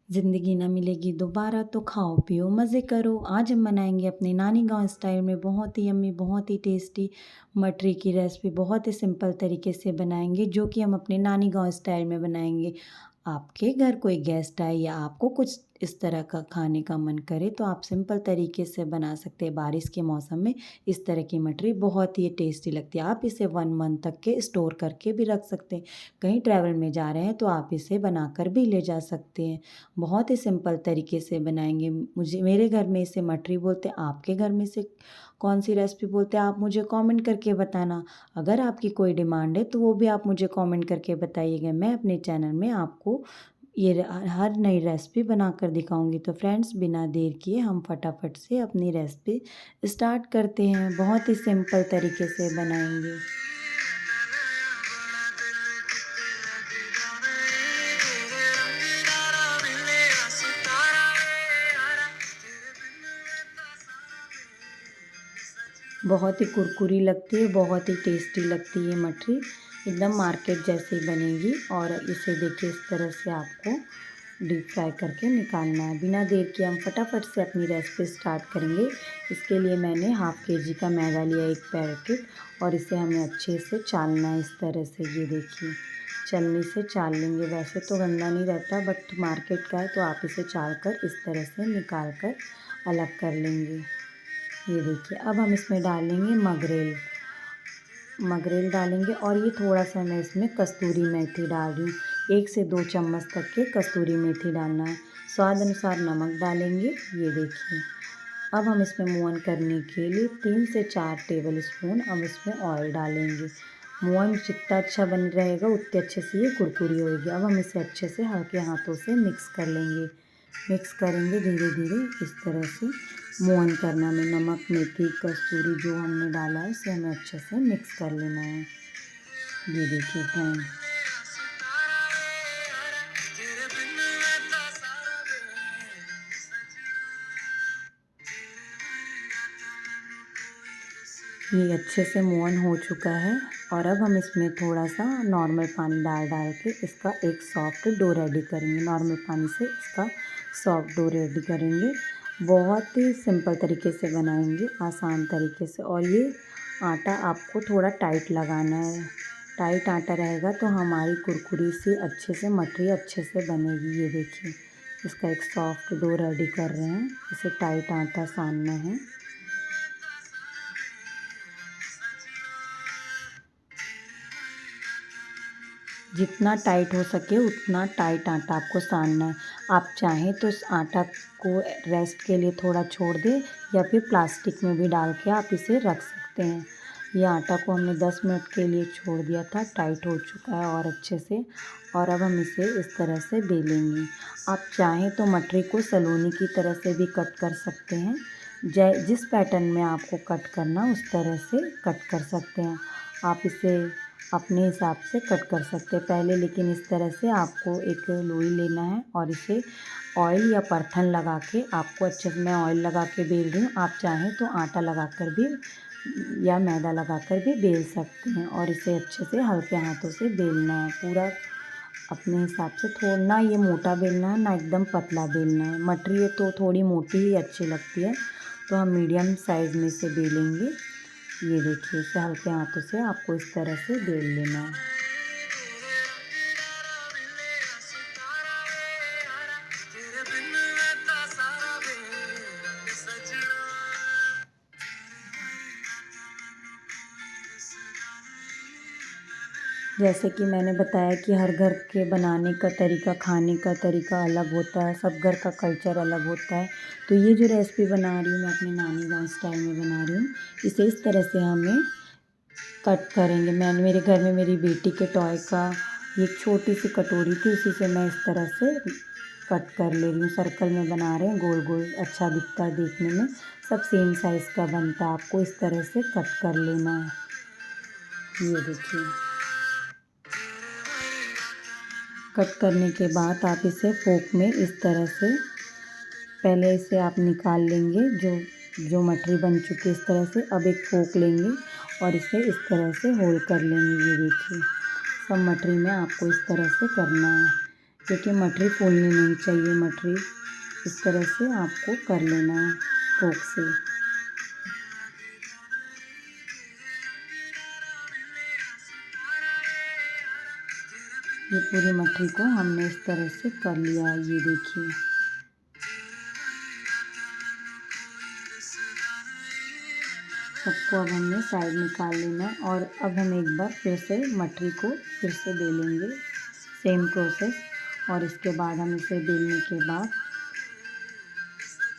ज़िंदगी ना मिलेगी दोबारा तो खाओ पियो मज़े करो। आज हम बनाएंगे अपने नानी गांव स्टाइल में बहुत ही यम्मी बहुत ही टेस्टी मटरी की रेसिपी। बहुत ही सिंपल तरीके से बनाएंगे जो कि हम अपने नानी गांव स्टाइल में बनाएंगे। आपके घर कोई गेस्ट आए या आपको कुछ इस तरह का खाने का मन करे तो आप सिंपल तरीके से बना सकते हैं। बारिश के मौसम में इस तरह की मटरी बहुत ही टेस्टी लगती है। आप इसे 1 मंथ तक के स्टोर करके भी रख सकते हैं। कहीं ट्रैवल में जा रहे हैं तो आप इसे बनाकर भी ले जा सकते हैं। बहुत ही सिंपल तरीके से बनाएंगे। मुझे मेरे घर में इसे मटरी बोलते हैं। आपके घर में से कौन सी रेसिपी बोलते हैं आप मुझे कमेंट करके बताना। अगर आपकी कोई डिमांड है तो वो भी आप मुझे कमेंट करके बताइएगा। मैं अपने चैनल में आपको ये हर नई रेसिपी बनाकर दिखाऊंगी। तो फ्रेंड्स बिना देर किए हम फटाफट से अपनी रेसिपी स्टार्ट करते हैं। बहुत ही सिंपल तरीके से बनाएंगे। बहुत ही कुरकुरी लगती है, बहुत ही टेस्टी लगती है मटरी। एकदम मार्केट जैसी बनेगी। और इसे देखिए इस तरह से आपको डीप फ्राई करके निकालना है। बिना देर के हम फटाफट से अपनी रेसिपी स्टार्ट करेंगे। इसके लिए मैंने हाफ़ केजी का मैदा लिया, एक पैकेट, और इसे हमें अच्छे से चालना है। इस तरह से ये देखिए छलनी से चाल लेंगे। वैसे तो गंदा नहीं रहता बट मार्केट का है तो आप इसे चाल कर इस तरह से निकाल कर अलग कर लेंगे। ये देखिए अब हम इसमें डालेंगे मगरेल। मगरेल डालेंगे और ये थोड़ा सा मैं इसमें कस्तूरी मेथी डाल रही हूँ। 1 से 2 चम्मच तक के कस्तूरी मेथी डालना है। स्वाद अनुसार नमक डालेंगे। ये देखिए अब हम इसमें मोहन करने के लिए 3 से 4 टेबल स्पून अब इसमें ऑयल डालेंगे। मोहन जितना अच्छा बन रहेगा उतने अच्छे से ये कुरकुरी होगी। अब हम इसे अच्छे से हल्के हाथों से मिक्स कर लेंगे। मिक्स करेंगे धीरे धीरे इस तरह से मोहन करना में नमक मेथी कस्तूरी जो हमने डाला है उसे हमें अच्छे से मिक्स कर लेना है। ये देखिए फ्रेंड ये अच्छे से मोहन हो चुका है। और अब हम इसमें थोड़ा सा नॉर्मल पानी डाल के इसका एक सॉफ्ट डो रेडी करेंगे। नॉर्मल पानी से इसका सॉफ्ट डो रेडी करेंगे। बहुत ही सिंपल तरीके से बनाएंगे, आसान तरीके से। और ये आटा आपको थोड़ा टाइट लगाना है। टाइट आटा रहेगा तो हमारी कुरकुरी सी अच्छे से मटरी अच्छे से बनेगी। ये देखिए इसका एक सॉफ्ट डो रेडी कर रहे हैं। इसे टाइट आटा सानना है। जितना टाइट हो सके उतना टाइट आटा आपको सानना है। आप चाहें तो इस आटा को रेस्ट के लिए थोड़ा छोड़ दें या फिर प्लास्टिक में भी डाल के आप इसे रख सकते हैं। ये आटा को हमने 10 मिनट के लिए छोड़ दिया था, टाइट हो चुका है और अच्छे से। और अब हम इसे इस तरह से बेलेंगे। आप चाहें तो मटरी को सलोनी की तरह से भी कट कर सकते हैं। जिस पैटर्न में आपको कट करना उस तरह से कट कर सकते हैं। आप इसे अपने हिसाब से कट कर सकते हैं पहले। लेकिन इस तरह से आपको एक लोई लेना है और इसे ऑयल या परथन लगा के आपको अच्छे से, मैं ऑयल लगा के बेल रही हूँ, आप चाहें तो आटा लगा कर भी या मैदा लगा कर भी बेल सकते हैं। और इसे अच्छे से हल्के हाथों से बेलना है पूरा अपने हिसाब से। थोड़ा ना ये मोटा बेलना है ना एकदम पतला बेलना है। मटरी है तो थोड़ी मोटी ही अच्छी लगती है तो हम मीडियम साइज़ में इसे बेलेंगे। ये देखिए इसे हल्के हाथों से आपको इस तरह से बेल लेना है। जैसे कि मैंने बताया कि हर घर के बनाने का तरीका, खाने का तरीका अलग होता है। सब घर का कल्चर अलग होता है। तो ये जो रेसिपी बना रही हूँ मैं अपने नानी गाँव स्टाइल में बना रही हूँ। इसे इस तरह से हमें कट करेंगे। मैंने मेरे घर में मेरी बेटी के टॉय का एक छोटी सी कटोरी थी, उसी से मैं इस तरह से कट कर ले रही हूँ। सर्कल में बना रहे हैं, गोल गोल अच्छा दिखता है देखने में। सब सेम साइज़ का बनता है। आपको इस तरह से कट कर लेना है। ये देखिए कट करने के बाद आप इसे फोक में इस तरह से पहले इसे आप निकाल लेंगे। जो मटरी बन चुकी है इस तरह से। अब एक फोक लेंगे और इसे इस तरह से होल कर लेंगे। ये देखिए सब मटरी में आपको इस तरह से करना है। क्योंकि मटरी फूलनी नहीं चाहिए। मटरी इस तरह से आपको कर लेना है फोक से। ये पूरी मटरी को हमने इस तरह से कर लिया है, ये देखिए। सबको अब हमने साइड निकाल लेना और अब हम एक बार फिर से मटरी को फिर से बेलेंगे, सेम प्रोसेस। और इसके बाद हम इसे बेलने के बाद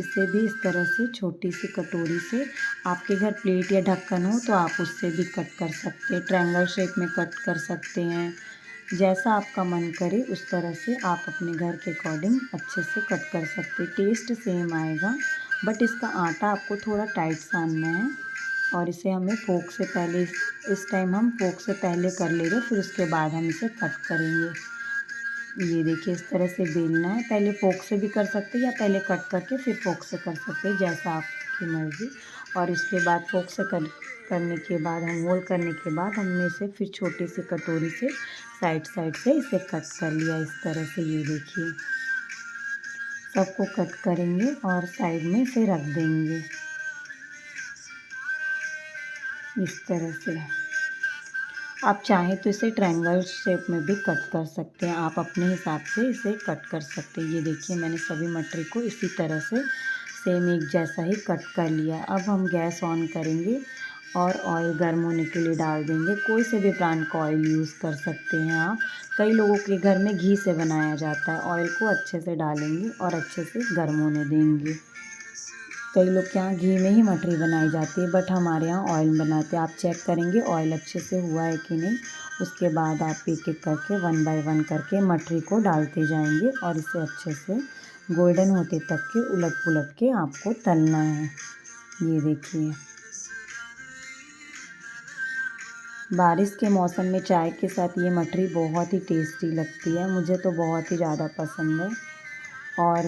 इसे भी इस तरह से छोटी सी कटोरी से, आपके घर प्लेट या ढक्कन हो तो आप उससे भी कट कर सकते हैं, ट्रायंगल शेप में कट कर सकते हैं, जैसा आपका मन करे उस तरह से आप अपने घर के अकॉर्डिंग अच्छे से कट कर सकते हैं। टेस्ट सेम आएगा, बट इसका आटा आपको थोड़ा टाइट सानना है। और इसे हमें फोक से पहले, इस टाइम हम फोक से पहले कर ले रहे, फिर उसके बाद हम इसे कट करेंगे। ये देखिए इस तरह से बेलना है, पहले फोक से भी कर सकते हैं या पहले कट करके फिर फोक से कर सकते हैं, जैसा आपकी मर्ज़ी। और इसके बाद फोक से करने के बाद, हम होल करने के बाद हमने इसे फिर छोटी सी कटोरी से साइड साइड से इसे कट कर लिया इस तरह से। ये देखिए सबको कट करेंगे और साइड में इसे रख देंगे इस तरह से। आप चाहें तो इसे ट्रायंगल शेप में भी कट कर सकते हैं, आप अपने हिसाब से इसे कट कर सकते हैं। ये देखिए मैंने सभी मटरी को इसी तरह से सेम एक जैसा ही कट कर लिया। अब हम गैस ऑन करेंगे और ऑयल गर्म होने के लिए डाल देंगे। कोई से भी ब्रांड का ऑयल यूज़ कर सकते हैं आप। कई लोगों के घर में घी से बनाया जाता है। ऑयल को अच्छे से डालेंगे और अच्छे से गर्म होने देंगे। कई लोग के यहाँ घी में ही मटरी बनाई जाती है, बट हमारे यहाँ ऑयल बनाते हैं। आप चेक करेंगे ऑयल अच्छे से हुआ है कि नहीं। उसके बाद आप एक एक करके 1 बाय 1 करके मटरी को डालते जाएंगे और इसे अच्छे से गोल्डन होते तक के उलट पुलट के आपको तलना है। ये देखिए बारिश के मौसम में चाय के साथ ये मटरी बहुत ही टेस्टी लगती है, मुझे तो बहुत ही ज़्यादा पसंद है। और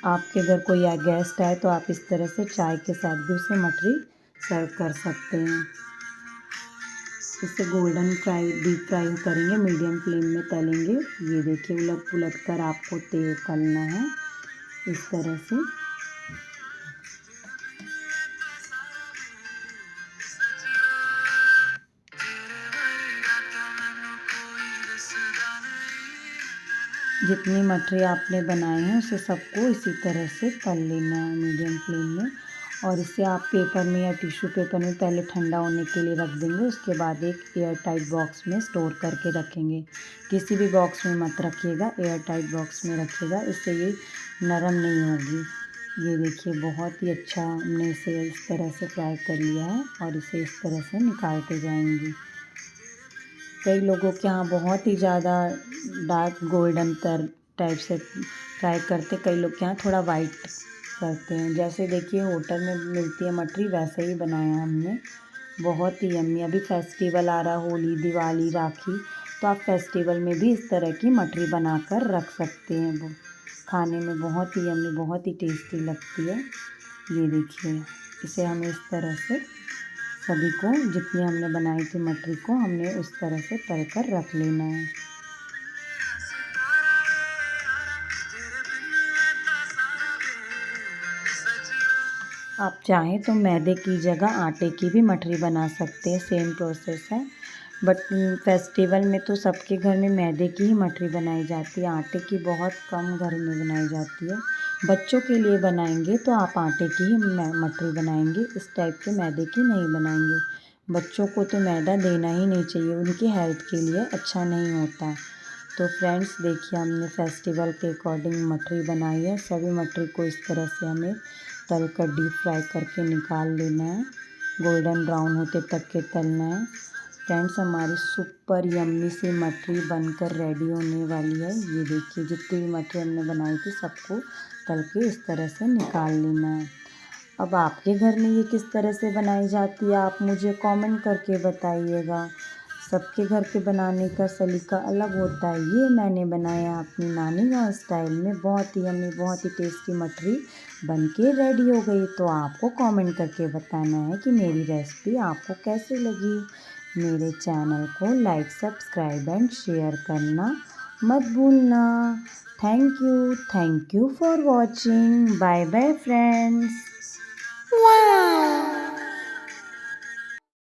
आपके घर कोई या गेस्ट आए तो आप इस तरह से चाय के साथ भी उसे मटरी सर्व कर सकते हैं। इसे गोल्डन फ्राई, डीप फ्राई करेंगे, मीडियम फ्लेम में तलेंगे। ये देखिए उलट पुलट कर आपको तेल तलना है इस तरह से। जितनी मटरी आपने बनाए हैं उसे सबको इसी तरह से तल लेना है मीडियम फ्लेम में। और इसे आप पेपर में या टिश्यू पेपर में पहले ठंडा होने के लिए रख देंगे, उसके बाद एक एयर टाइट बॉक्स में स्टोर करके रखेंगे। किसी भी बॉक्स में मत रखिएगा, एयर टाइट बॉक्स में रखिएगा, इससे ये नरम नहीं होगी। ये देखिए बहुत ही अच्छा हमने इसे इस तरह से फ्राई कर लिया है और इसे इस तरह से निकालते जाएंगे। कई लोगों के यहाँ बहुत ही ज़्यादा डार्क गोल्डन टाइप से फ्राई करते, कई लोग के यहाँ थोड़ा वाइट करते हैं। जैसे देखिए होटल में मिलती है मटरी, वैसे ही बनाया हमने, बहुत ही यम्मी। अभी फेस्टिवल आ रहा, होली, दिवाली, राखी, तो आप फेस्टिवल में भी इस तरह की मटरी बनाकर रख सकते हैं। वो खाने में बहुत ही यम्मी, बहुत ही टेस्टी लगती है। ये देखिए इसे हमें इस तरह से सभी को, जितनी हमने बनाई थी मटरी को, हमने उस तरह से तल कर रख लेना है। आप चाहें तो मैदे की जगह आटे की भी मटरी बना सकते हैं, सेम प्रोसेस है। बट फेस्टिवल में तो सबके घर में मैदे की ही मटरी बनाई जाती है, आटे की बहुत कम घर में बनाई जाती है। बच्चों के लिए बनाएंगे तो आप आटे की ही मटरी बनाएंगे, इस टाइप के मैदे की नहीं बनाएंगे। बच्चों को तो मैदा देना ही नहीं चाहिए, उनकी हेल्थ के लिए अच्छा नहीं होता। तो फ्रेंड्स देखिए हमने फेस्टिवल के अकॉर्डिंग मटरी बनाई है। सभी मटरी को इस तरह से हमें तल कर डीप फ्राई करके निकाल लेना है, गोल्डन ब्राउन होते तक के तलना है। फ्रेंड्स हमारी सुपर यम्मी सी मटरी बनकर रेडी होने वाली है। ये देखिए जितनी भी मटरी हमने बनाई थी सबको तल के इस तरह से निकाल लेना है। अब आपके घर में ये किस तरह से बनाई जाती है आप मुझे कमेंट करके बताइएगा। सबके घर के बनाने का सलीका अलग होता है। ये मैंने बनाया अपनी नानी गाँव स्टाइल में, बहुत ही यम्मी, बहुत ही टेस्टी मटरी बन के रेडी हो गई। तो आपको कमेंट करके बताना है कि मेरी रेसिपी आपको कैसी लगी। मेरे चैनल को लाइक, सब्सक्राइब एंड शेयर करना मत भूलना। Thank you for watching. Bye bye friends. वाह